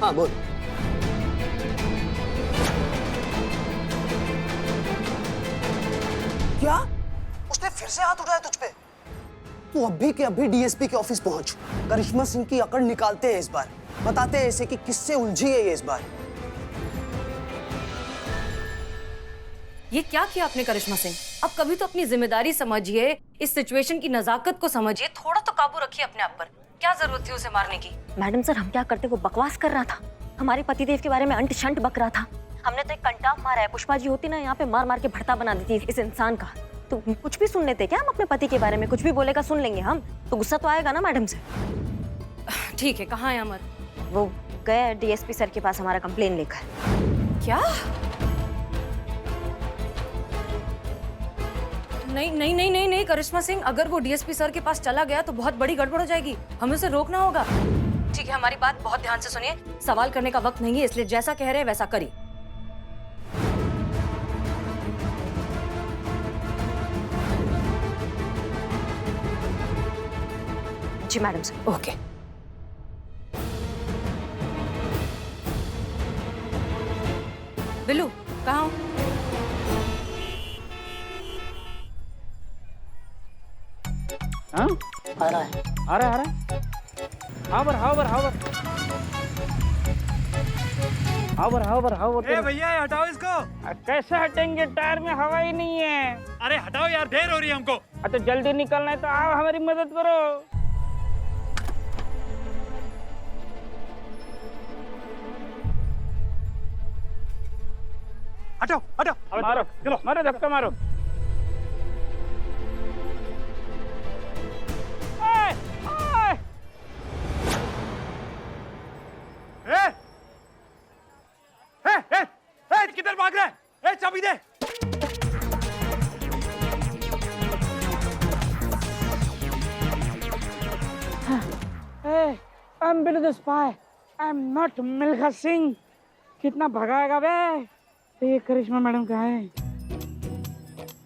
हाँ बोल। क्या? उसने फिर से हाथ उठाया तुझ पे? तू अभी के अभी डीएसपी के ऑफिस पहुंच। करिश्मा सिंह की अकड़ निकालते हैं इस बार। बताते हैं इसे कि किससे उलझी है ये इस बार। ये क्या किया आपने करिश्मा सिंह? अब कभी तो अपनी जिम्मेदारी समझिए, इस सिचुएशन की नजाकत को समझिए, थोड़ा तो काबू रखिए अपने आप पर। क्या जरूरत थी उसे मारने की? मैडम सर, हम क्या करते? वो बकवास कर रहा था, हमारे पतिदेव के बारे में अंट शंट बक रहा था। हमने तो एक कंटाप मारा है। पुष्पा जी होती ना, यहाँ पे मार मार के भड़ता बना देती इस इंसान का। तो कुछ भी सुन लेते क्या हम अपने पति के बारे में? कुछ भी बोलेगा सुन लेंगे हम, तो गुस्सा तो आएगा ना मैडम से। ठीक है, कहाँ है अमर? वो गए डीएसपी सर के पास हमारा कंप्लेन लेकर। क्या? नहीं नहीं नहीं नहीं नहीं करिश्मा सिंह, अगर वो डीएसपी सर के पास चला गया तो बहुत बड़ी गड़बड़ हो जाएगी। हमें उसे रोकना होगा। ठीक है, हमारी बात बहुत ध्यान से सुनिए। सवाल करने का वक्त नहीं है, इसलिए जैसा कह रहे हैं वैसा करिए। जी मैडम सर। ओके। बिल्लू कहाँ हो? हाँ? आ रहा है। आ रहा है। हावर हावर हावर हावर हावर हावर। ए भैया हटाओ इसको। कैसे हटेंगे? टायर में हवा ही नहीं है। अरे हटाओ यार, देर हो रही है हमको। तो जल्दी निकलना है तो आओ हमारी मदद करो। हटाओ हटाओ। मारो चलो, मारो धक्का मारो। किधर भाग रहा है? चाबी दे। I'm Billy the spy. I'm not Milkha Singh. कितना भगाएगा बे? तो ये करिश्मा मैडम कहाँ है?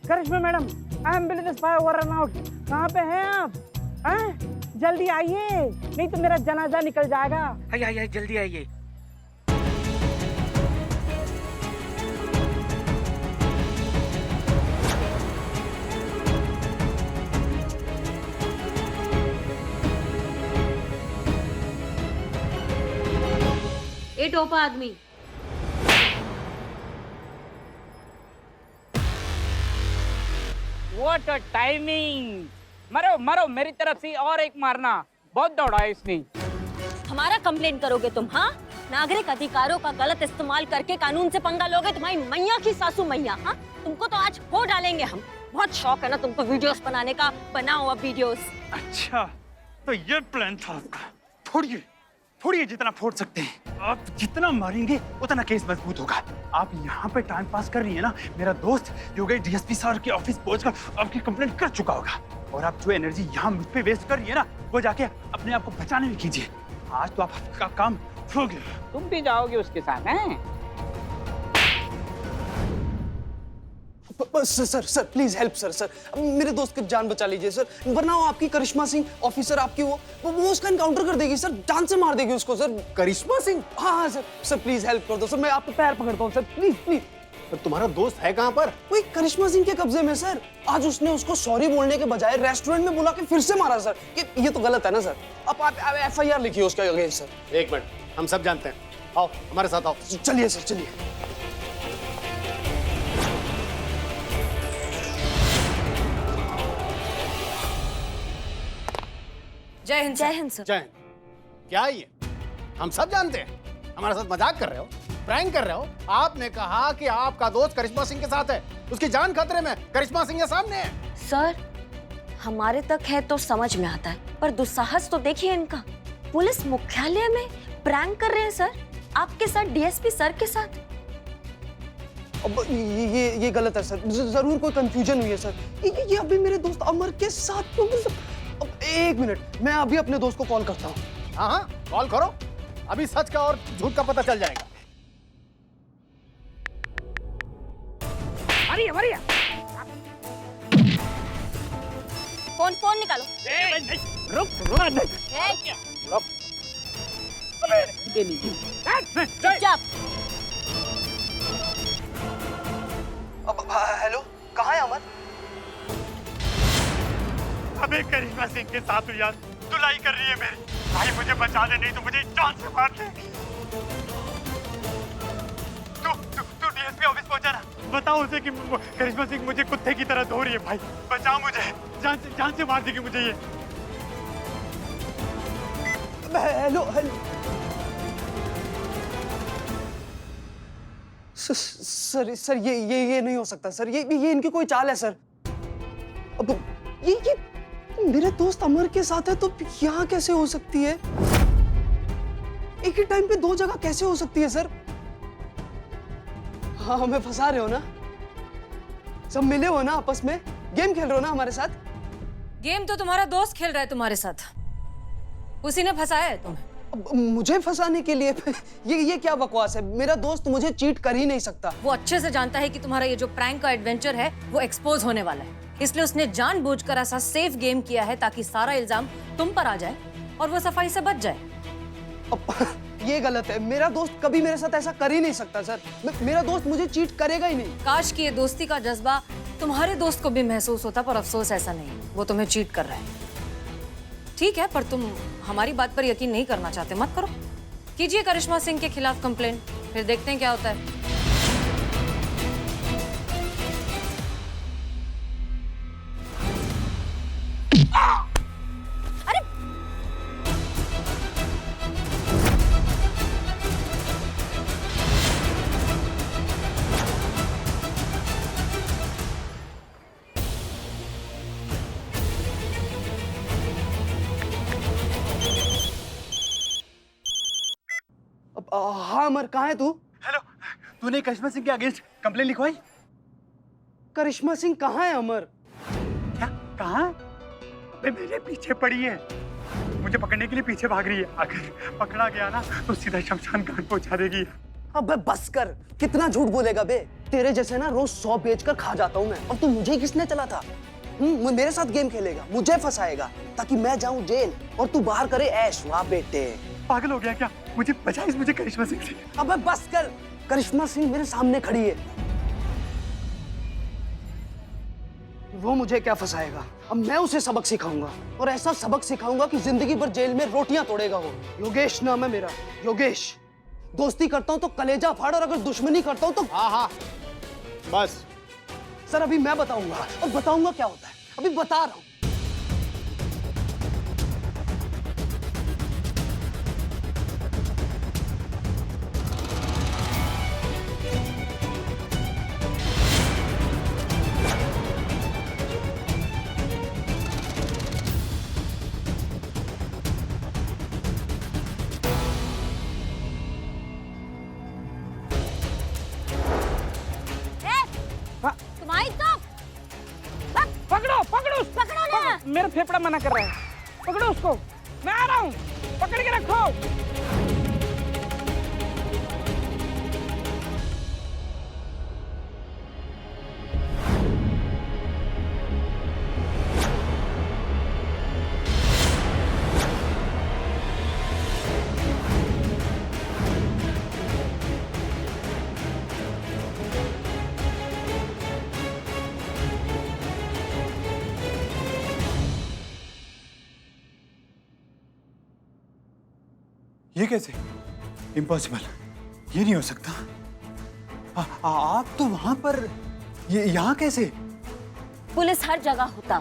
करिश्मा madam, I'm Billy the spy over and out। कहाँ पे हैं आप? हैं? जल्दी आइए, नहीं तो मेरा जनाजा निकल जाएगा। आइए आइए जल्दी आइए। ए टोपा आदमी, What a timing! मरो मरो, मेरी तरफ से और एक मारना। बहुत दौड़ा है इसने। हमारा कंप्लेन करोगे तुम? हाँ, नागरिक अधिकारों का गलत इस्तेमाल करके कानून से पंगा लोगे। तुम्हारी मैया की सासू मैया। हाँ, तुमको तो आज हो डालेंगे हम। बहुत शौक है ना तुमको वीडियोस बनाने का, बनाओ अब वीडियोस। अच्छा, तो ये प्लान था आपका। फोड़िए फोड़िए जितना फोड़ सकते हैं। आप जितना मारेंगे उतना केस मजबूत होगा। आप यहाँ पे टाइम पास कर रही है ना। मेरा दोस्त योगेश डीएसपी सर के ऑफिस पहुंचकर आपकी कंप्लेंट कर चुका होगा। और आप जो एनर्जी यहाँ मुझ पे वेस्ट कर रही है ना, वो जाके अपने आप को बचाने में कीजिए। आज तो आपका काम हो गया। तुम भी जाओगे उसके साथ हैं? Sir sir sir please help sir. Sir मेरे दोस्त की जान बचा लीजिए सर, वरना वो आपकी करिश्मा सिंह ऑफिसर आपकी वो उसका एनकाउंटर कर देगी सर, जान से मार देगी उसको सर। करिश्मा सिंह? हाँ हाँ सर। सर प्लीज हेल्प कर दो सर, मैं आपके पैर पकड़ता हूँ सर, प्लीज प्लीज। पर तुम्हारा दोस्त है कहाँ पर? वही करिश्मा सिंह के कब्जे में सर। आज उसने उसको सॉरी बोलने के बजाय रेस्टोरेंट में बुला के फिर से मारा सर। ये तो गलत है ना सर। अब आप FIR लिखिए उसका अगेंस्ट सर। एक मिनट, हम सब जानते हैं। आओ हमारे साथ आओ। चलिए सर चलिए। जय हिंद। जय हिंद सर। जय हिंद। क्या ये? हम सब जानते हैं। हमारे साथ मजाक कर रहे हो, प्रैंक कर रहे हो। आपने कहा कि आपका दोस्त करिश्मा सिंह के साथ है, उसकी जान खतरे में। करिश्मा सिंह के सामने है। सर, हमारे तक है तो समझ में आता है, पर दुस्साहस तो देखिए इनका। पुलिस मुख्यालय में प्रैंक कर रहे हैं सर, आपके साथ, डीएसपी सर के साथ। अब ये गलत है सर। जरूर कोई कंफ्यूजन हुई है सर। ये अभी मेरे दोस्त अमर के साथ तो। अब एक मिनट, मैं अभी अपने दोस्त को कॉल करता हूँ। हाँ हाँ कॉल करो, अभी सच का और झूठ का पता चल जाएगा। मारिए मारिए। फोन निकालो। रुक रुक। ये लीजिए। चुपचाप। अब हेलो, कहाँ है अमर? अबे करिश्मा सिंह के साथ तू यार धुलाई कर रही है मेरी। भाई मुझे बचा दे, नहीं तो मुझे जान से मार दे। तू डीएसपी ऑफिस पहुंचा ना, बताओ उसे कि करिश्मा सिंह मुझे कुत्ते की तरह धो रही है। भाई बचाओ मुझे, जान से मार देगी मुझे ये। हेलो हेलो सर ये नहीं हो सकता सर, ये इनकी कोई चाल है सर। अब ये मेरे दोस्त अमर के साथ है तो यहाँ कैसे हो सकती है? एक ही टाइम पे दो जगह कैसे हो सकती है सर? हाँ, हमें फंसा रहे हो ना? सब मिले हो ना आपस में? गेम खेल रहे हो ना हमारे साथ? गेम तो तुम्हारा दोस्त खेल रहा है तुम्हारे साथ, उसी ने फंसाया है तुम्हें। अब मुझे फंसाने के लिए ये क्या बकवास है? मेरा दोस्त मुझे चीट कर ही नहीं सकता। वो अच्छे से जानता है कि तुम्हारा ये जो प्रैंक का एडवेंचर है वो एक्सपोज होने वाला है, इसलिए उसने जानबूझकर ऐसा सेफ गेम किया है ताकि सारा इल्जाम तुम पर आ जाए और वो सफाई से बच जाए। अब ये गलत है, मेरा दोस्त कभी मेरे साथ ऐसा कर ही नहीं सकता सर। मेरा दोस्त मुझे चीट करेगा ही नहीं। काश कि ये दोस्ती का जज्बा तुम्हारे दोस्त को भी महसूस होता, पर अफसोस ऐसा नहीं, वो तुम्हें चीट कर रहा है। ठीक है, पर तुम हमारी बात पर यकीन नहीं करना चाहते, मत करो। कीजिए करिश्मा सिंह के खिलाफ कंप्लेंट, फिर देखते हैं क्या होता है। हाँ अमर, कहाँ है तू? हेलो, तूने करिश्मा सिंह के अगेंस्ट कंप्लेन लिखवाई? करिश्मा सिंह कहाँ है अमर? क्या? कहाँ? अबे मेरे पीछे पड़ी है, मुझे पकड़ने के लिए पीछे भाग रही है। अगर पकड़ा गया ना तो सीधा शमशान घाट पहुंचा देगी। अबे बस कर, कितना झूठ बोलेगा बे? तेरे जैसे ना रोज 100 बेचकर खा जाता हूँ मैं, और तू मुझे किसने चला था? मेरे साथ गेम खेलेगा, मुझे फंसाएगा ताकि मैं जाऊं जेल और तू बाहर करे ऐश। वाह बेटे, पागल हो गया क्या? मुझे बचा इस मुझे करिश्मा सिंह से। अबे बस कर, करिश्मा सिंह मेरे सामने खड़ी है, वो मुझे क्या फंसाएगा? अब मैं उसे सबक सिखाऊंगा, और ऐसा सबक सिखाऊंगा कि जिंदगी भर जेल में रोटियां तोड़ेगा वो। योगेश नाम है मेरा, योगेश। दोस्ती करता हूं तो कलेजा फाड़, और अगर दुश्मनी करता हूं तो हाँ बस। सर अभी मैं बताऊंगा, और बताऊंगा क्या होता है, अभी बता रहा हूं। तुम्हारी तो पकड़ो ना। मेरा फेफड़ा मना कर रहा है, पकड़ो उसको, मैं आ रहा हूँ, पकड़ के रखो। ये कैसे? इम्पॉसिबल, ये नहीं हो सकता। आप तो वहां पर, ये यहाँ कैसे? पुलिस हर जगह होता।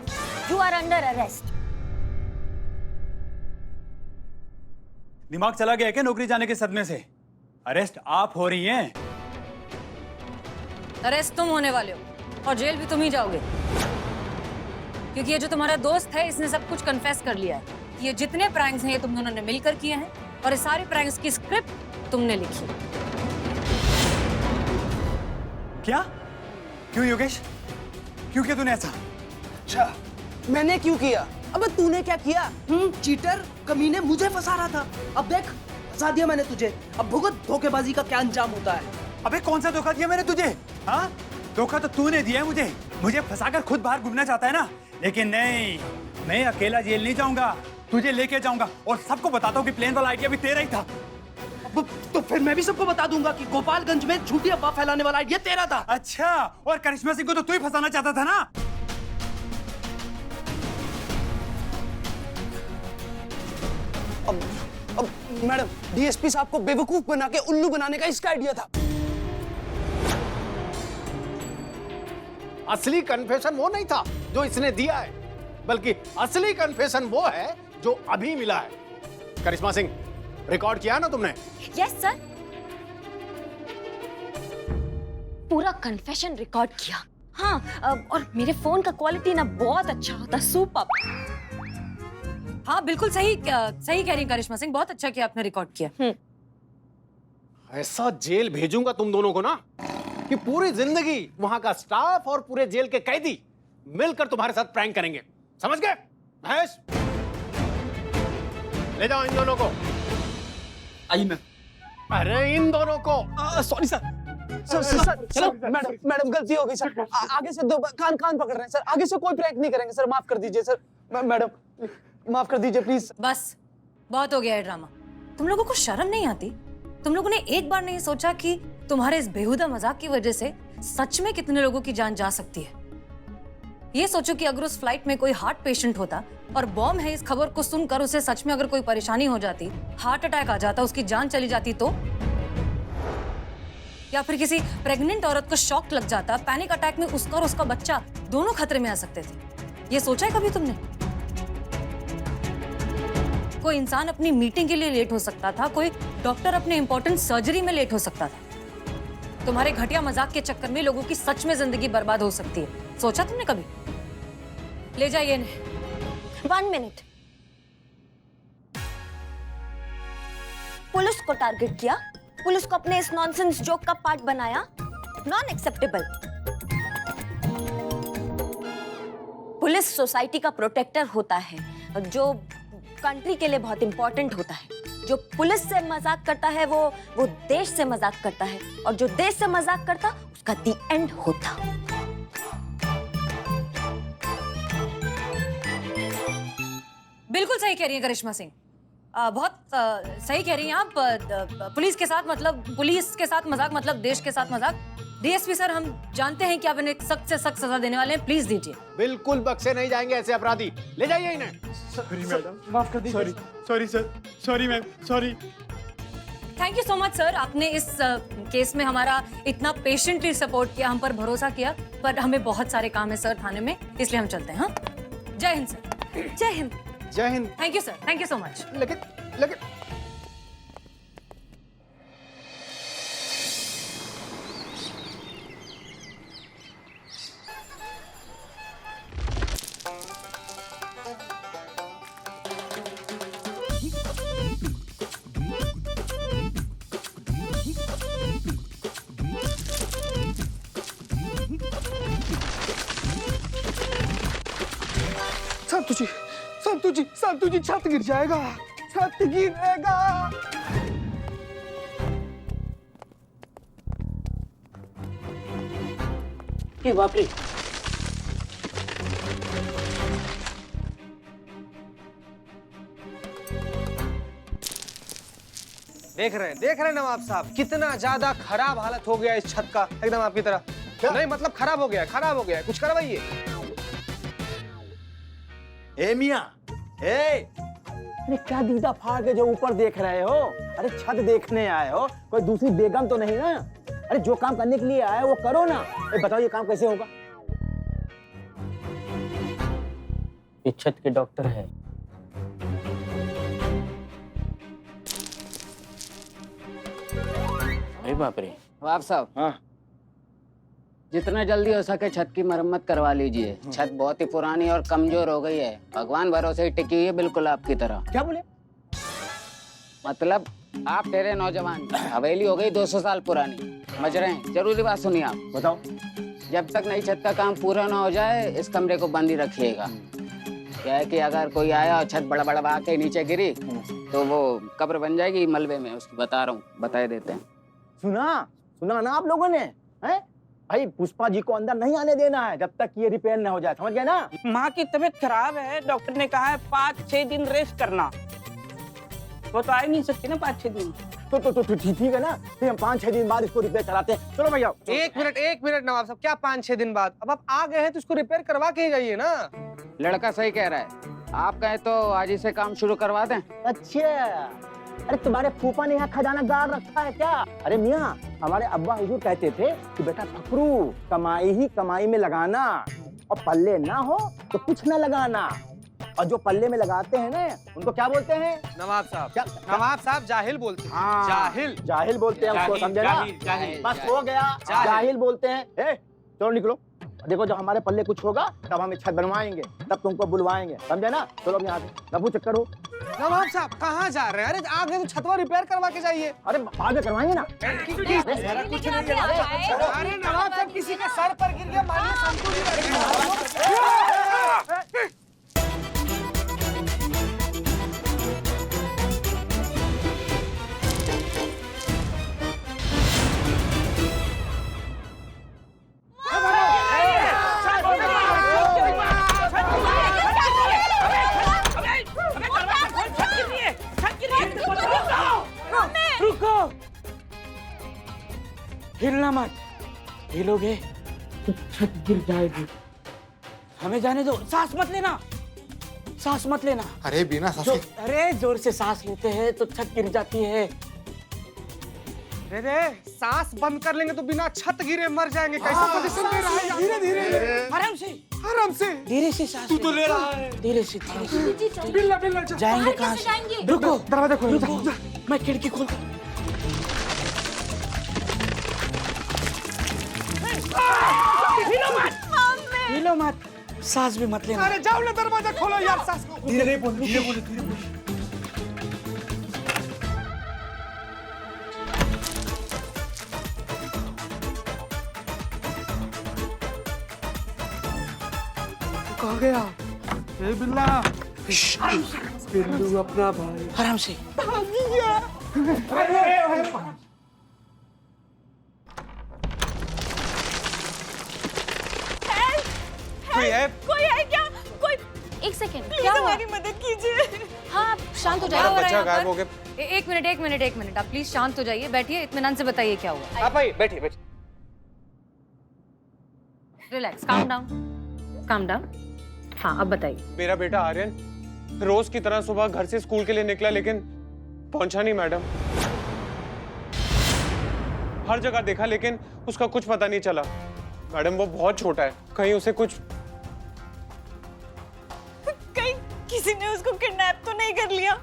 You are under arrest. दिमाग चला गया क्या नौकरी जाने के सदमे से? अरेस्ट आप हो रही हैं। अरेस्ट तुम होने वाले हो, और जेल भी तुम ही जाओगे, क्योंकि ये जो तुम्हारा दोस्त है इसने सब कुछ कन्फेस कर लिया है। ये जितने प्रैंक्स हैं ये तुम दोनों ने मिलकर किए हैं, और इस सारे प्रैंक्स की स्क्रिप्ट तुमने लिखी। क्या? क्यों योगेश, क्यों किया तूने ऐसा? अच्छा, मैंने क्यों किया? अबे तूने क्या किया? चीटर, कमीने, मुझे फंसा रहा था। अब देख, फंसा दिया मैंने तुझे। अब भुगत धोखेबाजी का क्या अंजाम होता है। अबे कौन सा धोखा दिया मैंने तुझे? हाँ, धोखा तो तूने दिया है मुझे। मुझे फंसाकर खुद बाहर घूमना चाहता है ना, लेकिन नहीं, मैं अकेला जेल नहीं जाऊंगा, तुझे लेके जाऊंगा और सबको बताता हूँ कि प्लेन वाला आइडिया भी तेरा ही था। तो फिर मैं भी सबको बता दूंगा कि गोपालगंज में झूठी अफवाह फैलाने वाला आइडिया तेरा था। अच्छा, और करिश्मा सिंह को तो तू ही फंसाना चाहता था ना? अब मैडम, डीएसपी साहब को बेवकूफ बना के उल्लू बनाने का इसका आइडिया था। असली कन्फेशन वो नहीं था जो इसने दिया है, बल्कि असली कन्फेशन वो है जो अभी मिला है। करिश्मा सिंह, रिकॉर्ड किया ना तुमने? यस सर, पूरा कन्फेशन रिकॉर्ड किया। हाँ, और मेरे फोन का क्वालिटी ना बहुत अच्छा होता, सुपर। हाँ बिल्कुल सही सही कह रही हैं करिश्मा सिंह, बहुत अच्छा किया आपने रिकॉर्ड किया। ऐसा जेल भेजूंगा तुम दोनों को ना कि पूरी जिंदगी वहां का स्टाफ और पूरे जेल के कैदी मिलकर तुम्हारे साथ प्रैंक करेंगे, समझ गए? महेश, ले जाओ इन दोनों को। आइए मैम। अरे इन दोनों को। Sorry sir. सर मैडम गलती हो गई सर। आगे से दो कान पकड़ रहे हैं सर। आगे से कोई प्रैंक नहीं करेंगे सर, माफ कर दीजिए सर। मैडम माफ कर दीजिए प्लीज। बस बहुत हो गया है ड्रामा। तुम लोगों को शर्म नहीं आती? तुम लोगों ने एक बार नहीं सोचा कि तुम्हारे इस बेहुदा मजाक की वजह से सच में कितने लोगों की जान जा सकती है? ये सोचो कि अगर उस फ्लाइट में कोई हार्ट पेशेंट होता और बॉम्ब है इस खबर को सुनकर उसे सच में अगर कोई परेशानी हो जाती, हार्ट अटैक आ जाता, उसकी जान चली जाती तो? या फिर किसी प्रेग्नेंट औरत को शॉक लग जाता, पैनिक अटैक में उसका और उसका बच्चा दोनों खतरे में आ सकते थे। ये सोचा है कभी तुमने? कोई इंसान अपनी मीटिंग के लिए लेट हो सकता था, कोई डॉक्टर अपने इंपॉर्टेंट सर्जरी में लेट हो सकता था। तुम्हारे घटिया मजाक के चक्कर में लोगों की सच में जिंदगी बर्बाद हो सकती है। सोचा तुमने कभी? ले जाइए इन्हें। 1 मिनट। पुलिस को टारगेट किया, पुलिस को अपने इस नॉनसेंस जोक का पार्ट बनाया, नॉन एक्सेप्टेबल। पुलिस सोसाइटी का प्रोटेक्टर होता है, जो कंट्री के लिए बहुत इंपॉर्टेंट होता है। जो पुलिस से मजाक करता है वो देश से मजाक करता है, और जो देश से मजाक करता उसका दी एंड होता। बिल्कुल सही कह रही हैं करिश्मा सिंह, बहुत सही कह रही हैं आप। पुलिस के साथ मजाक मतलब देश के साथ मजाक। डीएसपी सर, हम जानते हैं कि आप इन्हें सख्त से सख्त सजा देने वाले हैं, प्लीज दीजिए। बिल्कुल बख्शे नहीं जाएंगे ऐसे अपराधी। ले जाइए इन्हें। सॉरी मैडम, माफ कर दीजिए। Sorry sir, sorry ma'am, sorry. Thank you so much sir, आपने इस केस में हमारा इतना पेशेंटली सपोर्ट किया, हम पर भरोसा किया। पर हमें बहुत सारे काम है सर थाने में, इसलिए हम चलते हैं। हाँ, जय हिंद सर। जय हिंद। जय Hind. Thank you sir, thank you so much. लेकिन संतु जी छत गिर जाएगा, छत गिरेगा। ये बाप रे। देख रहे हैं नवाब साहब, कितना ज्यादा खराब हालत हो गया इस छत का, एकदम आपकी तरह। नहीं मतलब खराब हो गया है, कुछ करवाइए। ए मियां, अरे क्या दीदा फाड़ के जो ऊपर देख रहे हो? अरे छत देखने आए हो, कोई दूसरी बेगम तो नहीं ना? अरे जो काम करने के लिए आए वो करो ना। बताओ ये काम कैसे होगा? ये छत के डॉक्टर है। अरे बाप रे। नवाब साहब, हाँ, जितना जल्दी हो सके छत की मरम्मत करवा लीजिए। छत बहुत ही पुरानी और कमजोर हो गई है, भगवान भरोसे ही टिकी हुई है, बिल्कुल आपकी तरह। क्या बोले? मतलब आप ठहरे नौजवान, हवेली हो गई 200 साल पुरानी, समझ रहे हैं? जरूरी बात सुनिए आप। बताओ। जब तक नई छत का काम पूरा ना हो जाए इस कमरे को बंद ही रखिएगा। क्या है कि अगर कोई आया और छत बड़ा बड़ा के नीचे गिरी तो वो कब्र बन जाएगी मलबे में, उसकी बता रहा हूँ, बता देते हैं। सुना ना आप लोगों ने? हैं? भाई पुष्पा जी को अंदर नहीं आने देना है जब तक ये रिपेयर ना हो जाए, समझ गए ना? माँ की तबीयत खराब है, डॉक्टर ने कहा है 5-6 दिन रेस्ट करना। वो तो आ ही नहीं सकती ना 5-6 दिन। तो ठीक है ना, फिर हम 5-6 दिन बाद इसको रिपेयर कराते हैं। चलो भैया। एक मिनट नवाब साहब, क्या 5-6 दिन बाद? अब आप आ गए हैं तो इसको रिपेयर करवा के ही जाइए ना। लड़का सही कह रहा है, आप कहें तो आज ही से काम शुरू करवा दें। अच्छा, अरे तुम्हारे फूफा ने यहाँ खजाना गाड़ रखा है क्या? अरे मियाँ, हमारे अब्बा हुजूर कहते थे कि बेटा फकरू, कमाई ही कमाई में लगाना, और पल्ले ना हो तो कुछ ना लगाना। और जो पल्ले में लगाते हैं ना, उनको क्या बोलते हैं? नवाब साहब, क्या? नवाब साहब जाहिल बोलते हैं। हाँ, जाहिल जाहिल बोलते हैं उसको, समझे ना? बस हो गया, जाहिल बोलते हैं। चलो निकलो, देखो जब हमारे पल्ले कुछ होगा तब हम छत बनवाएंगे, तब तुमको बुलवाएंगे, समझे ना? चलो अब यहाँ से लघु चक्कर हो। नवाब साहब कहाँ जा रहे हैं? अरे आ गए तो छतवा रिपेयर करवा के जाइए। अरे बाद में करवाएंगे ना। अरे नवाब साहब, किसी के सर पर गिर गया, मानिए संतु जी रुको, हिलना मत, हिलोगे तो छत गिर जाएगी। हमें जाने दो, सांस मत लेना, सांस मत लेना। अरे बिना सांस के अरे जोर से सांस लेते हैं तो छत गिर जाती है। अरे सांस बंद कर लेंगे तो बिना छत गिरे मर जाएंगे। कैसा पोजीशन दे रहा है? धीरे धीरे, आराम से, आराम से, धीरे से सांस। तू तो ले रहा है। धीरे से, धीरे से। बिल्ला जाएंगे कहाँ से? रुको, दरवाजा खोलो। रुको, मैं खिड़की खोल। हिलो मत, सांस भी मत लेना। अरे जाओ ना, दरवाजा खोलो यार। सांस धीरे बोलो, धीरे बोलो, धीरे बोलो। कहाँ गया? ए बिल्ला, बिल्लू अपना भाई। आराम से। कोई है क्या? कोई एक सेकेंड, क्या हुआ? हमारी मदद कीजिए। हाँ, आप शांत हो जाइए। बच्चा गायब हो गया। एक मिनट, आप प्लीज शांत हो जाइए, बैठिए, इत्मीनान से बताइए क्या हुआ। आप आइए, बैठिए। Relax, calm down. हाँ, अब बताइए। मेरा बेटा आर्यन रोज की तरह सुबह घर से स्कूल के लिए निकला, लेकिन पहुंचा नहीं मैडम। हर जगह देखा लेकिन उसका कुछ पता नहीं चला। मैडम वो बहुत छोटा है, कहीं उसे कुछ, कहीं किसी ने उसको किडनैप तो नहीं कर लिया?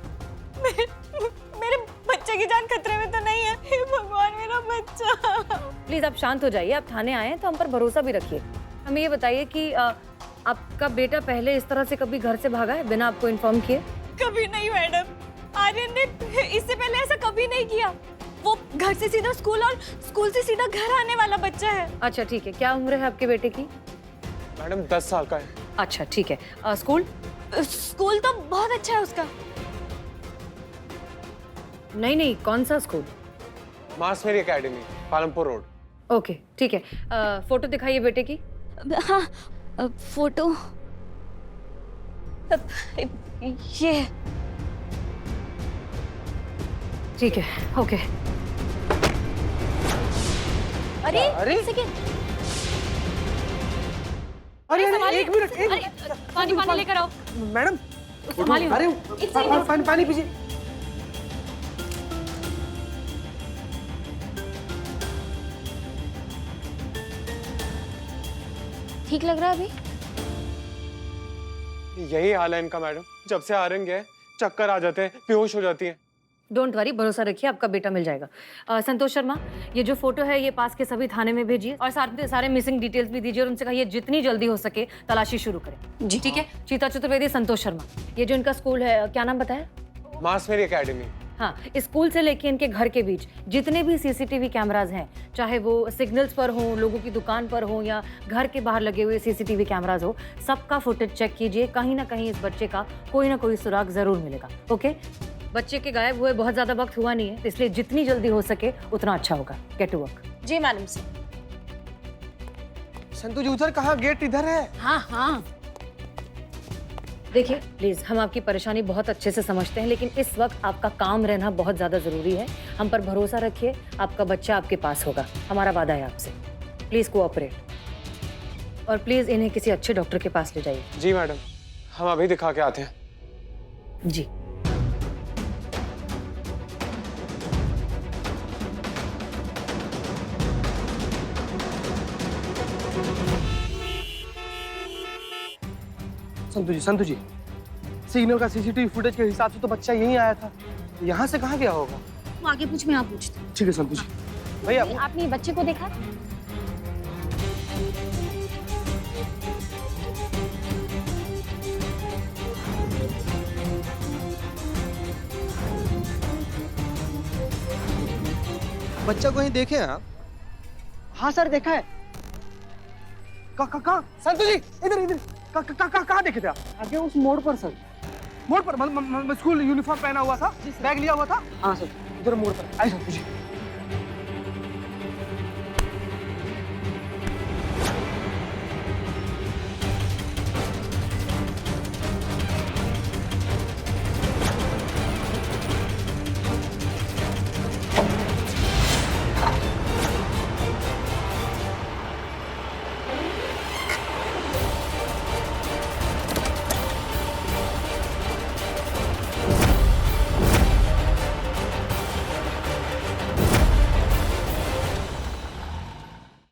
मेरे बच्चे की जान खतरे में तो नहीं है? हे भगवान, मेरा बच्चा। प्लीज आप शांत हो जाइए, आप थाने आए हैं तो हम पर भरोसा भी रखिए। हमें ये बताइए कि आपका बेटा पहले इस तरह से कभी घर से भागा है बिना आपको इन्फॉर्म किए? कभी नहीं मैडम, आर्यन ने इससे पहले ऐसा कभी नहीं किया। वो घर से सीधा स्कूल और स्कूल से सीधा घर आने वाला बच्चा है। अच्छा ठीक है, क्या उम्र है आपके बेटे की? मैडम 10 साल का है। अच्छा ठीक है। स्कूल तो बहुत अच्छा है उसका। नहीं, कौन सा स्कूल? मास मेरी एकेडमी, पालमपुर रोड। ओके ठीक है। फोटो दिखाइए बेटे की। हाँ, फोटो ये। ठीक है, ओके। अरे सेकंड, अरे एक मिनट, पानी लेकर आओ मैडम। संभालिए। अरे पानी पीजिए। ठीक लग रहा है अभी? यही हाल है इनका मैडम, जब से आर्यन गए चक्कर आ जाते हैं, बेहोश हो जाती है। डोंट वरी, भरोसा रखिए, आपका बेटा मिल जाएगा। संतोष शर्मा, ये जो फोटो है ये पास के सभी थाने में भेजिए और सारे मिसिंग डिटेल्स भी दीजिए और उनसे कहिए जितनी जल्दी हो सके तलाशी शुरू करें। जी ठीक है। चीता चतुर्वेदी, संतोष शर्मा, ये जो इनका स्कूल है क्या नाम बताया? मास मेरी एकेडमी। हाँ, स्कूल से लेके इनके घर के बीच जितने भी सीसीटीवी कैमराज हैं, चाहे वो सिग्नल्स पर हो, लोगों की दुकान पर हो या घर के बाहर लगे हुए सीसीटीवी कैमराज हो, सबका फुटेज चेक कीजिए। कहीं ना कहीं इस बच्चे का कोई ना कोई सुराग जरूर मिलेगा। ओके, बच्चे के गायब हुए बहुत ज्यादा वक्त हुआ नहीं है, इसलिए जितनी जल्दी हो सके उतना अच्छा होगा। Get to work. जी मैडम से। संतु जी उधर कहाँ? गेट इधर है। हाँ, देखिए प्लीज, हम आपकी परेशानी बहुत अच्छे से समझते हैं, लेकिन इस वक्त आपका काम रहना बहुत ज्यादा जरूरी है। हम पर भरोसा रखिए, आपका बच्चा आपके पास होगा, हमारा वादा है आपसे। प्लीज कोऑपरेट और प्लीज इन्हें किसी अच्छे डॉक्टर के पास ले जाइए। जी मैडम, हम अभी दिखा के आते हैं। जी। संतु जी, सिग्नल का सीसीटीवी फुटेज के हिसाब से तो बच्चा यहीं आया था। यहाँ से कहाँ गया होगा? तू आगे पूछ, मैं आप पूछती हूँ। ठीक है संतु जी। भैया आपने ये बच्चे को देखा? बच्चा को ही देखे आप? हाँ सर, देखा है। कहाँ? संतु जी, इधर कहाँ देखे थे आप? आगे उस मोड़ पर सर। मोड़ पर? मतलब स्कूल यूनिफॉर्म पहना हुआ था, बैग लिया हुआ था? हाँ सर। इधर मोड़ पर। आइए संतु जी।